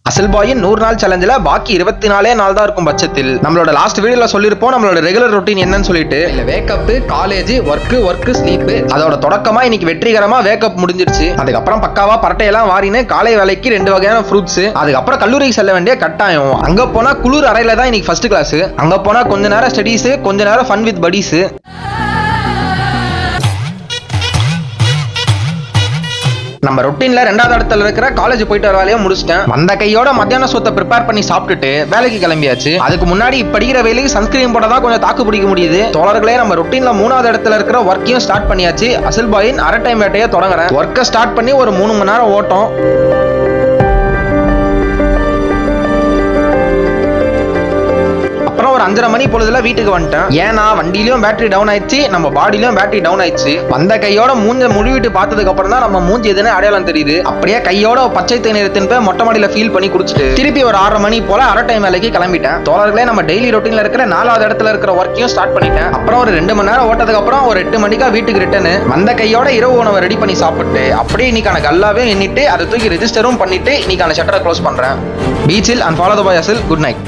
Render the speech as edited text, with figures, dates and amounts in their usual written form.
அசல் பாயின் 100 நாள் சேலஞ்சில் பாக்கி 24 நாள் தான் இருக்கும் பட்சத்தில் நம்மளோட லாஸ்ட் வீடியோல சொல்லிருப்போம் நம்மளோட ரெகுலர் ரொட்டீன் என்னன்னு சொல்லிட்டு வேக்கப், காலேஜ், ஒர்க், ஸ்லீப். அதோட தொடக்கமா இன்னைக்கு வெற்றிகரமா வேக்கப் முடிஞ்சிருச்சு. அதுக்கப்புறம் பக்காவா பரட்டையெல்லாம் வாரின்னு காலை வேலைக்கு 2 வகையான ஃப்ரூட்ஸ். அதுக்கப்புறம் கல்லூரிக்கு செல்ல வேண்டிய கட்டாயம். அங்க போனா குளிர் அறையில தான் இன்னைக்கு ஃபர்ஸ்ட் கிளாஸ். அங்க போனா கொஞ்ச நேரம் ஸ்டடீஸ், கொஞ்ச நேரம் ஃபன் வித் படீஸ். நம்ம ரொட்டீன்ல 2வது இடத்துல இருக்கிற காலேஜ் போயிட்டு வர வேலையை முடிச்சிட்டேன். வந்த கையோட மத்தியான சொத்தை ப்ரிப்பேர் பண்ணி சாப்பிட்டுட்டு வேலைக்கு கிளம்பியாச்சு. அதுக்கு முன்னாடி படிக்கிற வேலைக்கு சன்ஸ்கிரீன் போட தான் கொஞ்சம் தாக்கு பிடிக்க முடியுது. தோழர்களே, நம்ம ரொட்டீன்ல 3வது இடத்துல இருக்கிற ஒர்க்கையும் ஸ்டார்ட் பண்ணியாச்சு. அசல் பாயின் அரை டைம் வேட்டையை தொடங்குறேன். ஒர்க்கை ஸ்டார்ட் பண்ணி ஒரு 3 மணி நேரம் ஓட்டம். அப்புறம் ஒரு 5:30 மணி பொழுதுல வீட்டுக்கு வந்துட்டேன். ஏன்னா வண்டியிலும் பேட்டரி டவுன் ஆயிடுச்சு, நம்ம பாடியிலும் பேட்டரி டவுன் ஆயிடுச்சு. வந்த கையோட மூஞ்ச முழுவிட்டு பார்த்ததுக்கு அப்புறம் தான் நம்ம மூஞ்சி எதுன்னு அடையாளம் தெரியுது. அப்படியே கையோட பச்சை தேநீர் எடுத்துன்னு போய் மொட்டை மாடியில ஃபீல் பண்ணி குடிச்சிட்டு திருப்பி ஒரு 6:30 மணி போல அரை டைம் வேலைக்கு கிளம்பிட்டேன். தோழர்களே, நம்ம டெய்லி ரொட்டீன்ல இருக்கிற 4வது இடத்துல இருக்கிற ஒர்க்கையும் ஸ்டார்ட் பண்ணிட்டேன். அப்புறம் ஒரு 2 மணி நேரம் ஓட்டதுக்கு அப்புறம் ஒரு 8 மணிக்கா வீட்டுக்கு ரிட்டர்ன். வந்த கையோட இரவு உணவை ரெடி பண்ணி சாப்பிட்டு அப்படியே இன்னைக்கான கல்லாவே எண்ணிட்டு அதை தூக்கி ரெஜிஸ்டரும் பண்ணிட்டு இன்னைக்கான ஷட்டரை க்ளோஸ் பண்றேன். பீச்சில் அண்ட் ஃபாலோ த பாய் அசல். Good night.